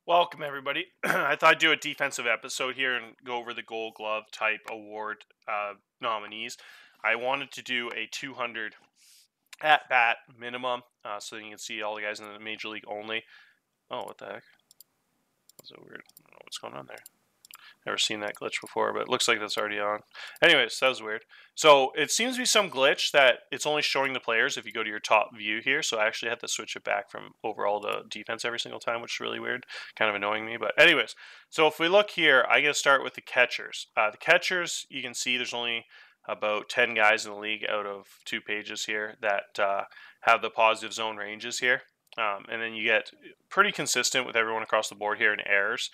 Welcome, everybody. I thought I'd do a defensive episode here and go over the Gold Glove type award nominees. I wanted to do a 200 at bat minimum so that you can see all the guys in the major league only. Oh, what the heck? That's so weird. I don't know what's going on there. Never seen that glitch before, but it looks like that's already on. Anyways, that was weird. So it seems to be some glitch that it's only showing the players if you go to your top view here. So I actually had to switch it back from overall to defense every single time, which is really weird, kind of annoying me. But anyways, so if we look here, I get to start with the catchers. The catchers, you can see there's only about 10 guys in the league out of 2 pages here that have the positive zone ranges here. And then you get pretty consistent with everyone across the board here in errors.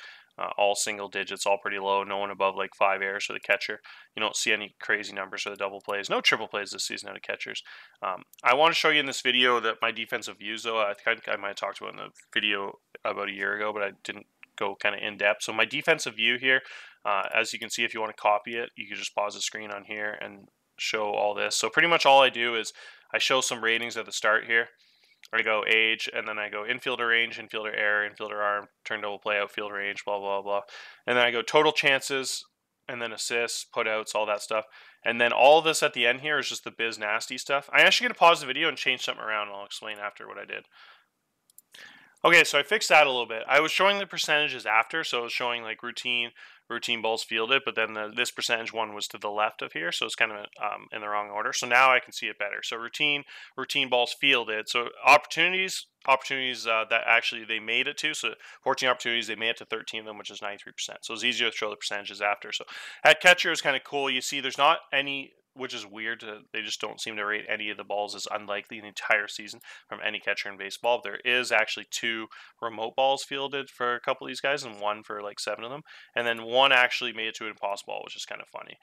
All single digits, all pretty low. No one above like 5 errors for the catcher. You don't see any crazy numbers for the double plays. No triple plays this season out of catchers. I want to show you in this video that my defensive views, though. I think I might have talked about in the video about a year ago, but I didn't go kind of in depth. So my defensive view here, as you can see, if you want to copy it, you can just pause the screen on here and show all this. So pretty much all I do is I show some ratings at the start here. I go age, and then I go infielder range, infielder error, infielder arm, turn double play, outfield range, blah, blah, blah. And then I go total chances, and then assists, putouts, all that stuff. And then all of this at the end here is just the biz nasty stuff. I'm actually going to pause the video and change something around, and I'll explain after what I did. Okay, so I fixed that a little bit. I was showing the percentages after, so I was showing like routine balls fielded, but then this percentage one was to the left of here, so it's kind of in the wrong order. So now I can see it better. So routine balls fielded. So opportunities that actually they made it to. So 14 opportunities, they made it to 13 of them, which is 93%. So it's easier to show the percentages after. So at catcher is kind of cool. You see there's not any, which is weird. They just don't seem to rate any of the balls as unlikely in the entire season from any catcher in baseball. There is actually 2 remote balls fielded for a couple of these guys and 1 for like 7 of them. And then 1 actually made it to an impossible ball, which is kind of funny.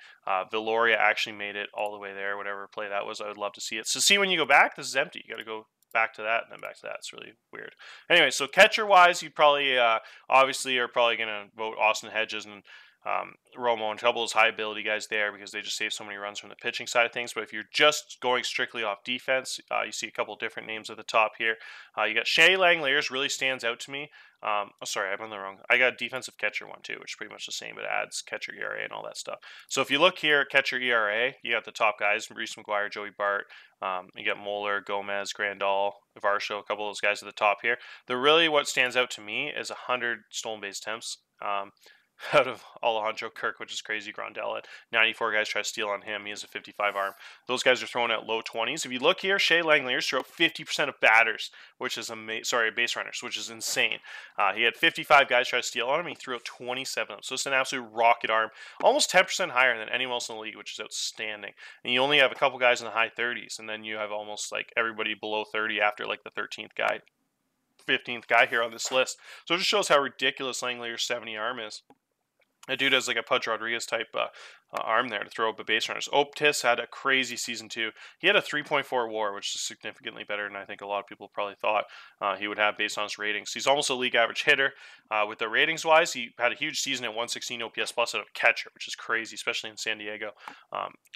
Villoria actually made it all the way there, whatever play that was. I would love to see it. So see when you go back, this is empty. You got to go back to that and then back to that. It's really weird. Anyway, so catcher-wise, you probably obviously are probably going to vote Austin Hedges and Romo and Trouble is high ability guys there because they just save so many runs from the pitching side of things. But if you're just going strictly off defense, you see a couple different names at the top here. You got Shea Langeliers really stands out to me. Oh, sorry, I'm on the wrong. I got a defensive catcher one too, which is pretty much the same, but adds catcher ERA and all that stuff. So if you look here at catcher ERA, you got the top guys: Reese McGuire, Joey Bart. You got Moeller, Gomez, Grandal, Varsho, a couple of those guys at the top here. What stands out to me is 100 stolen base attempts. Out of Alejandro Kirk, which is crazy. Grandal at 94 guys try to steal on him. He has a 55 arm. Those guys are throwing out low 20s. If you look here, Shea Langeliers threw out 50% of batters, which is base runners, which is insane. He had 55 guys try to steal on him. He threw out 27 of them. So it's an absolute rocket arm, almost 10% higher than anyone else in the league, which is outstanding. And you only have a couple guys in the high 30s, and then you have almost like everybody below 30 after like the 13th guy, 15th guy here on this list. So it just shows how ridiculous Langeliers' 70 arm is. That dude has like a Pudge Rodriguez type arm there to throw up a base runners. Optis had a crazy season too. He had a 3.4 WAR, which is significantly better than I think a lot of people probably thought he would have based on his ratings. He's almost a league average hitter. With the ratings wise, he had a huge season at 116 OPS plus out of catcher, which is crazy, especially in San Diego.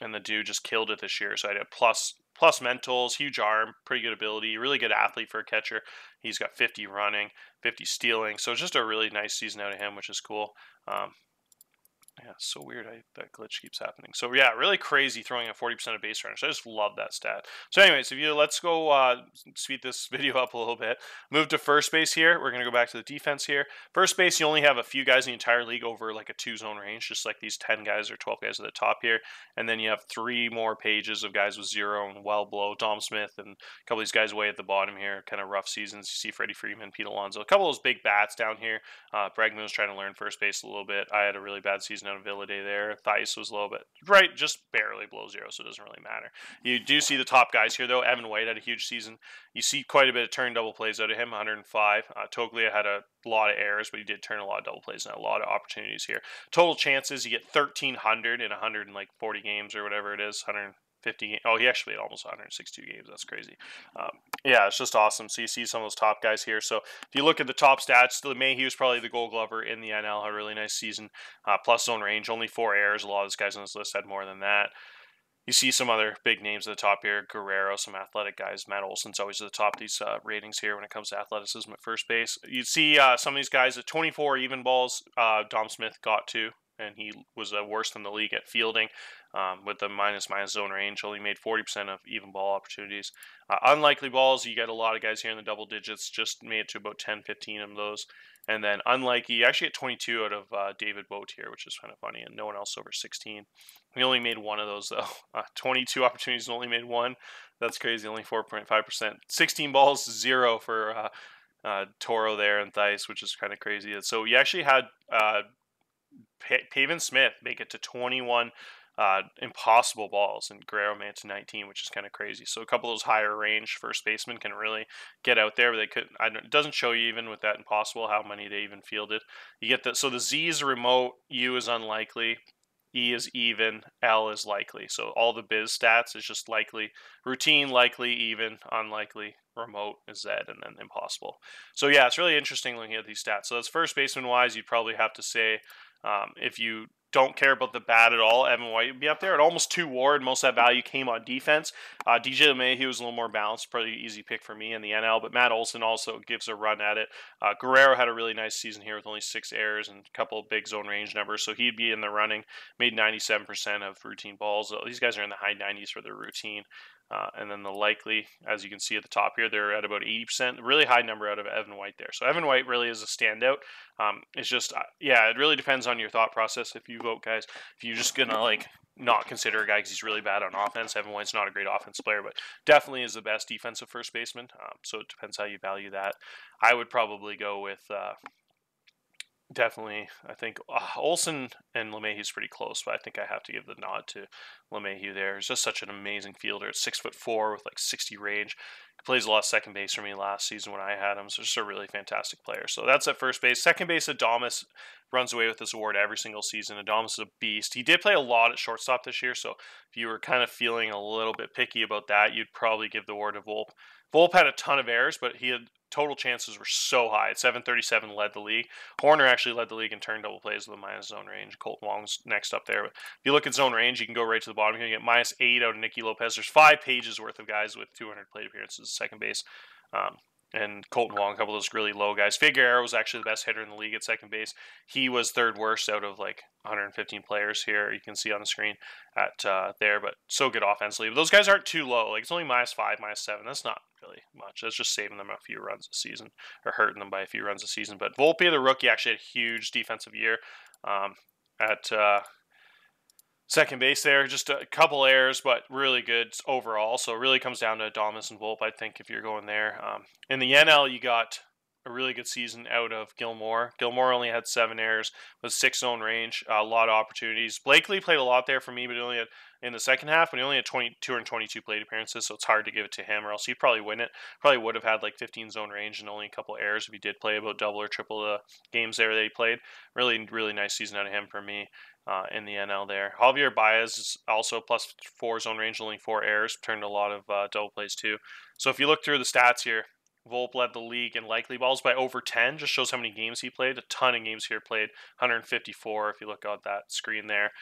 And the dude just killed it this year. So I had a plus mentals, huge arm, pretty good ability, really good athlete for a catcher. He's got 50 running, 50 stealing. So it's just a really nice season out of him, which is cool. Yeah, it's so weird. That glitch keeps happening. So yeah, really crazy throwing at 40% of base runners. I just love that stat. So anyways, let's go speed this video up a little bit. Move to first base here. We're going to go back to the defense here. First base, you only have a few guys in the entire league over like a 2-zone range, just like these 10 guys or 12 guys at the top here. And then you have 3 more pages of guys with 0 and well below. Dom Smith and a couple of these guys way at the bottom here, kind of rough seasons. You see Freddie Freeman, Pete Alonso, a couple of those big bats down here. Bregman was trying to learn first base a little bit. I had a really bad season out of Villaday there. Thais was a little bit, just barely below 0, so it doesn't really matter. You do see the top guys here, though. Evan White had a huge season. You see quite a bit of turn double plays out of him, 105. Toglia had a lot of errors, but he did turn a lot of double plays and a lot of opportunities here. Total chances, you get 1,300 in 140 games or whatever it is, 150. Oh, he actually had almost 162 games. That's crazy. Yeah, it's just awesome. So you see some of those top guys here. So if you look at the top stats, Mayhew was probably the Gold Glover in the NL. Had a really nice season. Plus zone range, only 4 errors. A lot of those guys on this list had more than that. You see some other big names at the top here. Guerrero, some athletic guys. Matt Olson's always at the top of these ratings here when it comes to athleticism at first base. You see some of these guys at 24 even balls. Dom Smith got to, and he was worse than the league at fielding with the minus zone range. Only made 40% of even ball opportunities. Unlikely balls, you get a lot of guys here in the double digits. Just made it to about 10, 15 of those. And then unlikely, you actually get 22 out of David Boat here, which is kind of funny, and no one else over 16. He only made one of those, though. 22 opportunities and only made one. That's crazy, only 4.5%. 16 balls, 0 for Toro there and Thaiss, which is kind of crazy. So you actually had Pavin Smith make it to 21 impossible balls, and Guerrero made it to 19, which is kind of crazy. So a couple of those higher range first basemen can really get out there, but they could. It doesn't show you even with that impossible how many they even fielded. You get that. So the Z is remote, U is unlikely, E is even, L is likely. So all the biz stats is just likely, routine, likely, even, unlikely, remote is Z, and then impossible. So yeah, it's really interesting looking at these stats. So that's first baseman wise, you'd probably have to say if you don't care about the bat at all, Evan White would be up there at almost 2 WAR. Most of that value came on defense. DJ LeMahieu was a little more balanced, probably an easy pick for me in the NL, but Matt Olson also gives a run at it. Guerrero had a really nice season here with only 6 errors and a couple of big zone range numbers, so he'd be in the running. Made 97% of routine balls. These guys are in the high 90s for their routine. And then the likely, as you can see at the top here, they're at about 80%. Really high number out of Evan White there. So Evan White really is a standout. It's just, it really depends on your thought process. If you vote, guys, if you're just going to not consider a guy because he's really bad on offense, Evan White's not a great offense player, but definitely is the best defensive first baseman. So it depends how you value that. I would probably go with definitely, I think Olson and LeMahieu is pretty close, but I think I have to give the nod to LeMahieu there. He's just such an amazing fielder at 6'4" with 60 range. He plays a lot of second base for me last season when I had him, so just a really fantastic player. So that's at first base. Second base, Adames runs away with this award every single season. Adames is a beast. He did play a lot at shortstop this year, so if you were kind of feeling a little bit picky about that, you'd probably give the award to Volpe. Volpe had a ton of errors, but he had total chances were so high. At 737 led the league. Horner actually led the league in turn double plays with a minus zone range. Colton Wong's next up there. But if you look at zone range, you can go right to the bottom. You're going to get -8 out of Nicky Lopez. There's 5 pages worth of guys with 200 plate appearances at second base. And Colton Wong, a couple of those really low guys. Figueroa was actually the best hitter in the league at second base. He was third worst out of 115 players here. You can see on the screen at there, but so good offensively. But those guys aren't too low. It's only -5, -7. That's not really much. That's just saving them a few runs a season or hurting them by a few runs a season. But Volpe, the rookie, actually had a huge defensive year at second base there. Just a couple errors, but really good overall. So it really comes down to Adames and Volpe, I think, if you're going there. In the NL, you got a really good season out of Gilmore. Gilmore only had 7 errors with 6 zone range, a lot of opportunities. Blakely played a lot there for me, but he only had in the second half, but he only had 222 plate appearances, so it's hard to give it to him, or else he'd probably win it. Probably would have had 15 zone range and only a couple errors if he did play about double or triple the games there that he played. Really, really nice season out of him for me. In the NL there. Javier Baez is also +4 zone range, only 4 errors, turned a lot of double plays too. So if you look through the stats here, Volpe led the league in likely balls by over 10, just shows how many games he played. A ton of games here played, 154 if you look at that screen there.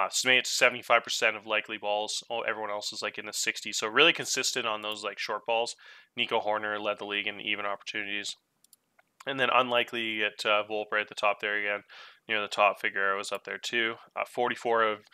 So made it to 75% of likely balls. Everyone else is in the 60s. So really consistent on those short balls. Nico Horner led the league in even opportunities. And then unlikely you get Volpe right at the top there again. Near the top, Figueroa was up there too. 44 of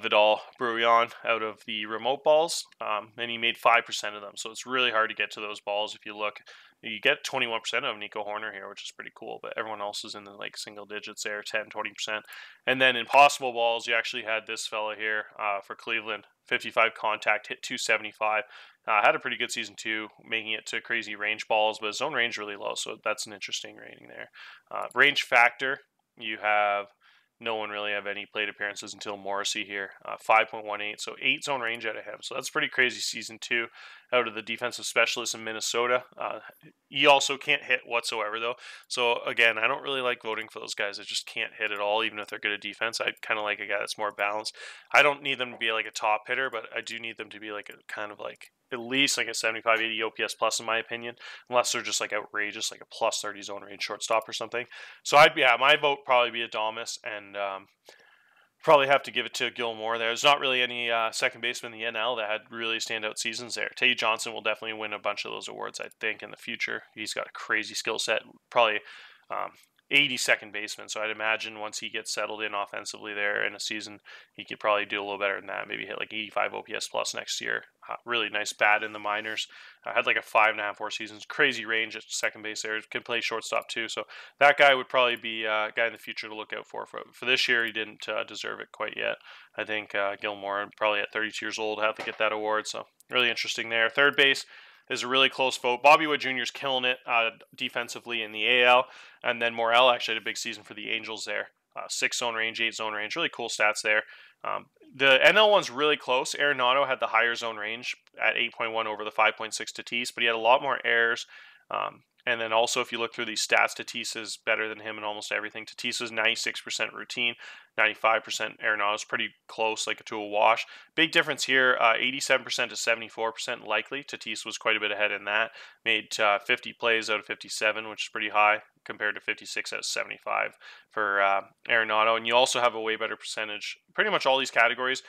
Vidal Brouillon out of the remote balls, and he made 5% of them. So it's really hard to get to those balls. If you look, you get 21% of Nico Horner here, which is pretty cool, but everyone else is in the single digits there, 10, 20%. And then impossible balls, you actually had this fella here for Cleveland, 55 contact, hit 275. Had a pretty good season too, making it to crazy range balls, but zone range really low, so that's an interesting rating there. Range factor, you have no one really have any plate appearances until Morrissey here, 5.18, so 8 zone range out of him. So that's pretty crazy season too, out of the defensive specialist in Minnesota. He also can't hit whatsoever though. So again, I don't really like voting for those guys that just can't hit at all, even if they're good at defense. I kind of like a guy that's more balanced. I don't need them to be a top hitter, but I do need them to be a kind of at least a 75, 80 OPS plus in my opinion, unless they're just outrageous, a +30 zone range shortstop or something. So my vote probably be Adames, and Probably have to give it to Gilmore there. There's not really any second baseman in the NL that had really standout seasons there. Teddy Johnson will definitely win a bunch of those awards, I think, in the future. He's got a crazy skill set, probably um, 80 second baseman. So I'd imagine once he gets settled in offensively there in a season, he could probably do a little better than that. Maybe hit like 85 OPS plus next year. Really nice bat in the minors. Had like a 5.5 4 seasons. Crazy range at second base there. Can play shortstop too. So that guy would probably be a guy in the future to look out for. For this year, he didn't deserve it quite yet. I think Gilmore, probably at 32 years old, have to get that award. So really interesting there. Third base is a really close vote. Bobby Wood Jr. is killing it defensively in the AL. And then Morel actually had a big season for the Angels there. 6 zone range, 8 zone range. Really cool stats there. The NL one's really close. Arenado had the higher zone range at 8.1 over the 5.6 Tatis, but he had a lot more errors. And then also, if you look through these stats, Tatis is better than him in almost everything. Tatis was 96% routine, 95%. Arenado's pretty close, like to a wash. Big difference here, 87% to 74% likely. Tatis was quite a bit ahead in that. Made 50 plays out of 57, which is pretty high compared to 56 out of 75 for Arenado. And you also have a way better percentage. Pretty much all these categories,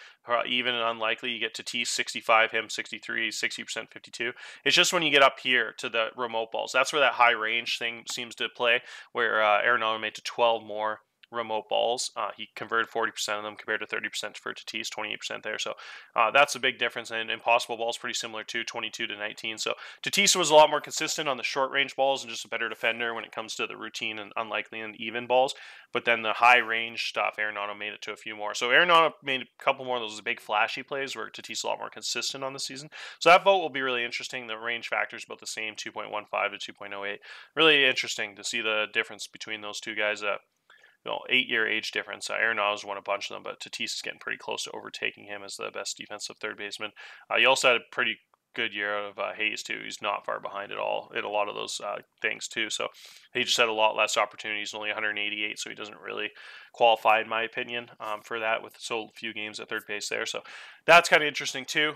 even and unlikely, you get Tatis 65, him 63, 60%, 52. It's just when you get up here to the remote balls, that's where that high range thing seems to play, where Arenado made to 12 more remote balls. He converted 40% of them compared to 30% for Tatis, 28% there. So that's a big difference. And impossible balls pretty similar too, 22 to 19. So Tatis was a lot more consistent on the short range balls and just a better defender when it comes to the routine and unlikely and even balls. But then the high range stuff, Arenado made it to a few more. So Arenado made a couple more of those big flashy plays where Tatis is a lot more consistent on the season. So that vote will be really interesting. The range factor is about the same, 2.15 to 2.08. Really interesting to see the difference between those two guys. 8-year age difference. Arenado's won a bunch of them, but Tatis is getting pretty close to overtaking him as the best defensive third baseman. He also had a pretty good year out of Hayes too. He's not far behind at all in a lot of those things too. So he just had a lot less opportunities, only 188, so he doesn't really qualify in my opinion for that with so few games at third base there. So that's kind of interesting too.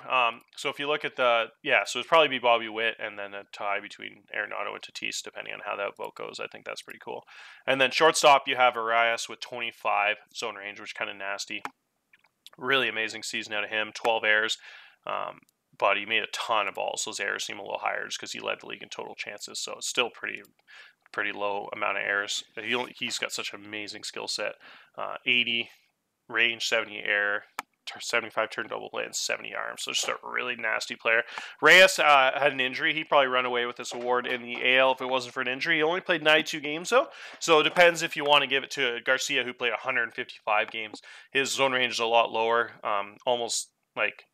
So if you look at so it'd probably be Bobby Witt and then a tie between Arenado and Tatis depending on how that vote goes. I think that's pretty cool. And then shortstop you have Arias with 25 zone range, which is kind of nasty. Really amazing season out of him, 12 errors. But he made a ton of balls. Those errors seem a little higher just because he led the league in total chances. So it's still pretty low amount of errors. He's got such an amazing skill set. 80 range, 70 error, 75 turn double play, and 70 arms. So just a really nasty player. Reyes had an injury. He'd probably run away with this award in the AL if it wasn't for an injury. He only played 92 games though. So it depends if you want to give it to Garcia, who played 155 games. His zone range is a lot lower, almost like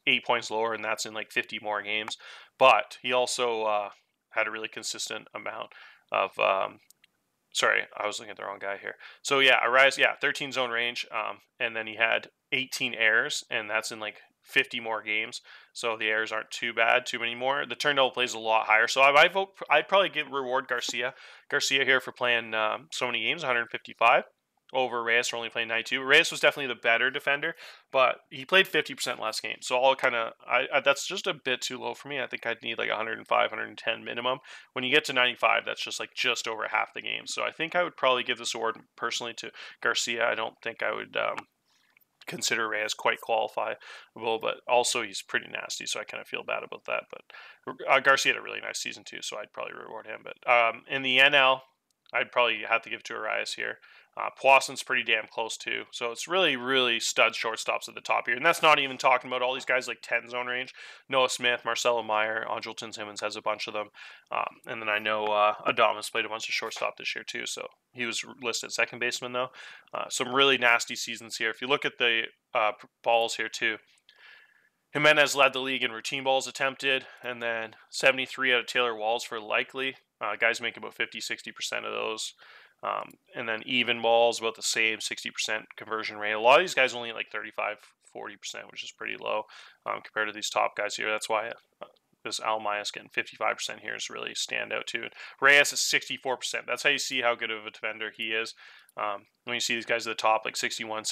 8 points lower, and that's in like 50 more games. But he also had a really consistent amount of sorry, I was looking at the wrong guy here. So yeah, Arias, 13 zone range, and then he had 18 errors, and that's in like 50 more games. So the errors aren't too bad, too many more. The turn double plays a lot higher. So I'd probably reward Garcia here for playing so many games, 155. Over Reyes for only playing 92. Reyes was definitely the better defender, but he played 50% last game. So all kind of, that's just a bit too low for me. I think I'd need like 105, 110 minimum. When you get to 95, that's just over half the game. So I think I would probably give this award personally to Garcia. I don't think I would consider Reyes quite qualifiable, but also he's pretty nasty, so I kind of feel bad about that. But Garcia had a really nice season too, so I'd probably reward him. But in the NL, I'd probably have to give it to Arias here. Poisson's pretty damn close too. So it's really, really stud shortstops at the top here. And that's not even talking about all these guys like 10 zone range. Noah Smith, Marcelo Meyer, Andrelton Simmons has a bunch of them. And then I know Adames played a bunch of shortstop this year too. So he was listed second baseman though. Some really nasty seasons here. If you look at the balls here too, Jimenez led the league in routine balls attempted, and then 73 out of Taylor Walls for likely. Guys make about 50-60% of those. And then even balls, about the same, 60% conversion rate. A lot of these guys only like 35-40%, which is pretty low compared to these top guys here. That's why this Almayas getting 55% here is really stand out too. Reyes is 64%. That's how you see how good of a defender he is. When you see these guys at the top, like 61,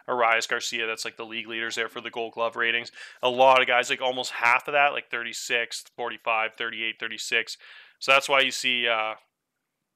Arias, Garcia, that's like the league leaders there for the Gold Glove ratings. A lot of guys, like almost half of that, like 36, 45, 38, 36. So that's why you see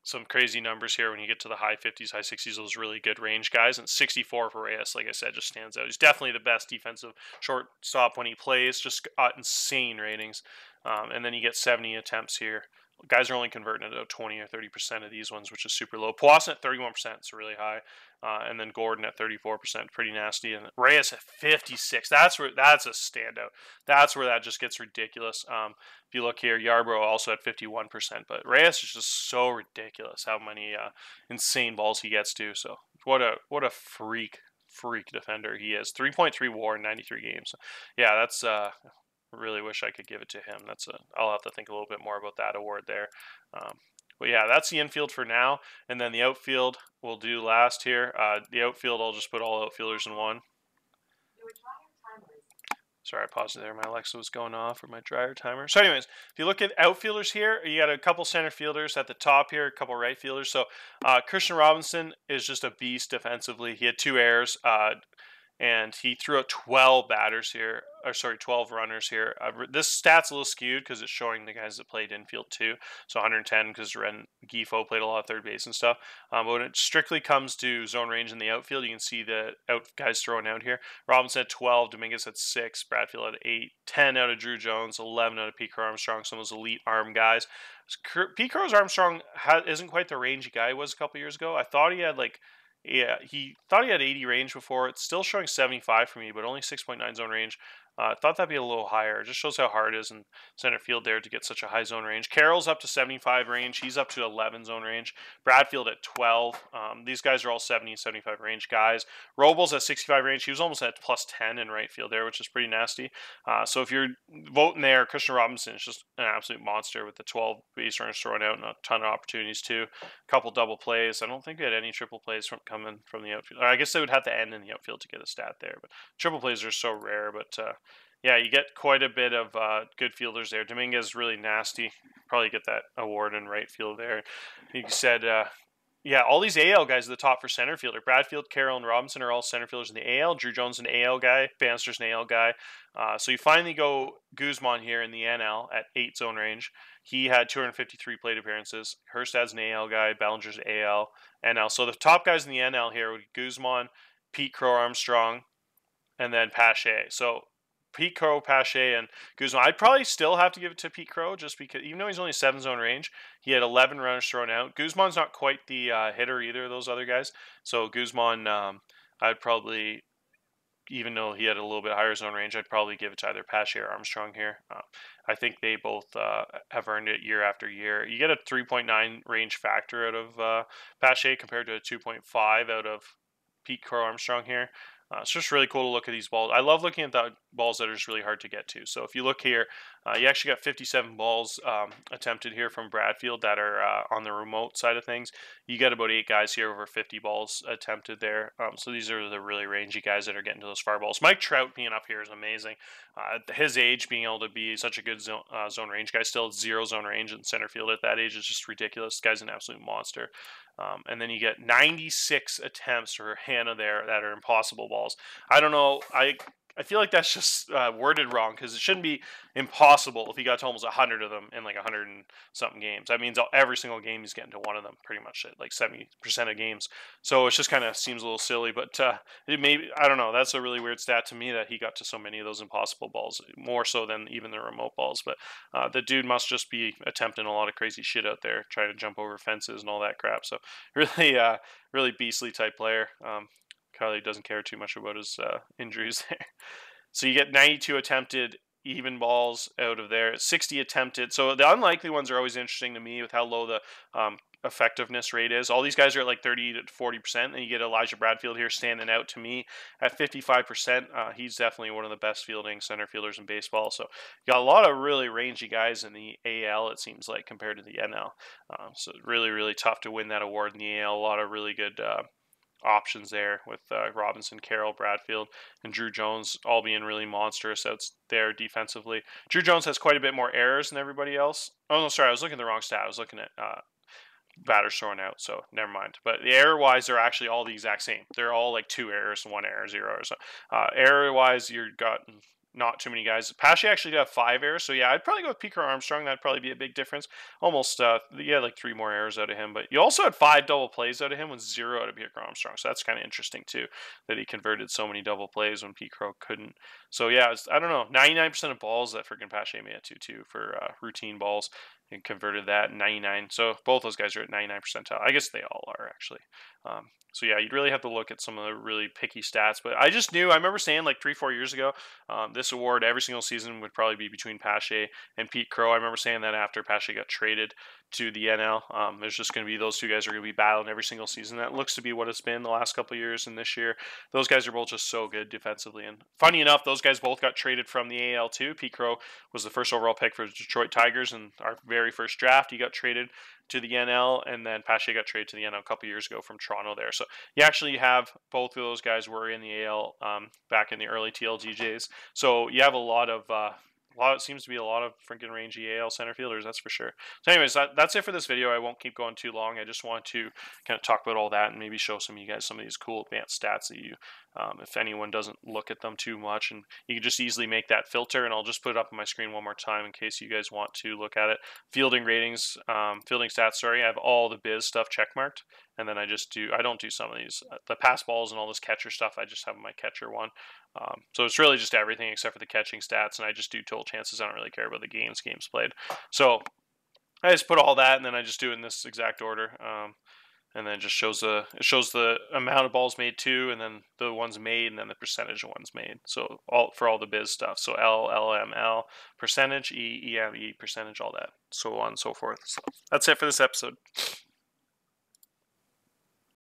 some crazy numbers here when you get to the high 50s, high 60s, those really good range guys. And 64 for Reyes, like I said, just stands out. He's definitely the best defensive shortstop when he plays, just got insane ratings. And then you get 70 attempts here. Guys are only converting at about 20 or 30% of these ones, which is super low. Pawson at 31%, is really high. And then Gordon at 34%, pretty nasty. And Reyes at 56. That's a standout. That's where that just gets ridiculous. If you look here, Yarbrough also at 51%, but Reyes is just so ridiculous how many insane balls he gets to. So what a freak defender he is. 3.3 WAR in 93 games. Yeah, that's really wish I could give it to him. I'll have to think a little bit more about that award there. But yeah, that's the infield for now, and then the outfield we'll do last here. The outfield, I'll just put all outfielders in one. Sorry, I paused there. My Alexa was going off, or my dryer timer. So anyways, if you look at outfielders here, you got a couple center fielders at the top here, a couple right fielders. So Christian Robinson is just a beast defensively. He had 2 errors, and he threw out 12 batters here, 12 runners here. This stat's a little skewed because it's showing the guys that played infield too. So 110 because Ren Gifo played a lot of third base and stuff. But when it strictly comes to zone range in the outfield, you can see the guys throwing out here. Robinson at 12, Dominguez at 6, Bradfield at 8, 10 out of Drew Jones, 11 out of Pete Armstrong, some of those elite arm guys. Pete Armstrong isn't quite the rangy guy he was a couple years ago. I thought he had he thought he had 80 range before. It's still showing 75 for me, but only 6.9 zone range. I thought that'd be a little higher. It just shows how hard it is in center field there to get such a high zone range. Carroll's up to 75 range. He's up to 11 zone range. Bradfield at 12. These guys are all 70 and 75 range guys. Robles at 65 range. He was almost at plus 10 in right field there, which is pretty nasty. So if you're voting there, Christian Robinson is just an absolute monster with the 12 base runners thrown out and a ton of opportunities too. A couple double plays. I don't think we had any triple plays coming from the outfield. I guess they would have to end in the outfield to get a stat there, but triple plays are so rare. But yeah, you get quite a bit of good fielders there. Dominguez is really nasty. Probably get that award in right field there. You said, yeah, all these AL guys at the top for center fielder. Bradfield, Carroll, and Robinson are all center fielders in the AL. Drew Jones an AL guy. Bannister's an AL guy. So you finally go Guzman here in the NL at 8 zone range. He had 253 plate appearances. Hurstad's an AL guy. Bellinger's AL, NL. So the top guys in the NL here would be Guzman, Pete Crow Armstrong, and then Pache. So Pete Crow, Pache, and Guzman. I'd probably still have to give it to Pete Crow just because, even though he's only 7 zone range, he had 11 runners thrown out. Guzman's not quite the hitter either of those other guys. So Guzman, I'd probably, even though he had a little bit higher zone range, I'd probably give it to either Pache or Armstrong here. I think they both have earned it year after year. You get a 3.9 range factor out of Pache compared to a 2.5 out of Pete Crow Armstrong here. It's just really cool to look at these balls. I love looking at the balls that are just really hard to get to. So if you look here, you actually got 57 balls attempted here from Bradfield that are on the remote side of things. You got about 8 guys here over 50 balls attempted there. So these are the really rangy guys that are getting to those far balls. Mike Trout being up here is amazing. At his age, being able to be such a good zone range guy, still at 0 zone range in center field at that age is just ridiculous. This guy's an absolute monster. And then you get 96 attempts for Hannah there that are impossible balls. I don't know. I feel like that's just worded wrong because it shouldn't be impossible if he got to almost 100 of them in like 100 and something games. That means every single game he's getting to one of them pretty much at like 70% of games. So it just kind of seems a little silly, but I don't know. That's a really weird stat to me that he got to so many of those impossible balls, more so than even the remote balls. But the dude must just be attempting a lot of crazy shit out there, trying to jump over fences and all that crap. So really, really beastly type player. Kylie doesn't care too much about his injuries there. So you get 92 attempted even balls out of there, 60 attempted. So the unlikely ones are always interesting to me with how low the effectiveness rate is. All these guys are at like 30 to 40%, and you get Elijah Bradfield here standing out to me at 55%. He's definitely one of the best fielding center fielders in baseball. So you got a lot of really rangy guys in the AL, it seems like, compared to the NL. So really, really tough to win that award in the AL. A lot of really good options there with Robinson, Carroll, Bradfield, and Drew Jones all being really monstrous out there defensively. Drew Jones has quite a bit more errors than everybody else. Oh, no, sorry, I was looking at the wrong stat. I was looking at batters thrown out, so never mind. But the error-wise, they're actually all the exact same. They're all like 2 errors, 1 error, 0 errors. So, error-wise, you've got not too many guys. Pache actually did have 5 errors, so yeah, I'd probably go with Pete Crow Armstrong. That'd probably be a big difference. Almost, yeah, like 3 more errors out of him. But you also had 5 double plays out of him with 0 out of Pete Crow Armstrong. So that's kind of interesting too, that he converted so many double plays when Pete Crow couldn't. So yeah, I don't know, 99% of balls that freaking Pache made it to for routine balls, and converted that 99. So both those guys are at 99 percentile. I guess they all are actually. So yeah, you'd really have to look at some of the really picky stats. But I just knew, I remember saying like 3-4 years ago, this award every single season would probably be between Pache and Pete Crow. I remember saying that after Pache got traded to the NL. There's just going to be those 2 guys are going to be battling every single season. That looks to be what it's been the last couple of years, and this year those guys are both just so good defensively. And funny enough, those guys both got traded from the AL too. Pete Crow was the first overall pick for the Detroit Tigers in our very first draft. He got traded to the NL, and then Pache got traded to the NL a couple years ago from Toronto there. So you actually have both of those guys were in the AL back in the early TLG days. So you have a lot of it seems to be a lot of freaking rangy AL center fielders, that's for sure. So anyways, that's it for this video. I won't keep going too long. I just want to kind of talk about all that and maybe show some of you guys some of these cool advanced stats that you, if anyone doesn't look at them too much, and you can just easily make that filter. And I'll just put it up on my screen one more time in case you guys want to look at it. Fielding ratings, fielding stats, sorry. I have all the biz stuff checkmarked. And then I don't do some of these. The pass balls and all this catcher stuff, I just have my catcher one. So it's really just everything except for the catching stats, and I just do total chances. I don't really care about the games played. So I just put all that, and then I just do it in this exact order. And then it just shows the amount of balls made too, and then the ones made, and then the percentage of ones made. So all the biz stuff. So L, percentage, E, EM, E, percentage, all that, so on and so forth. So that's it for this episode.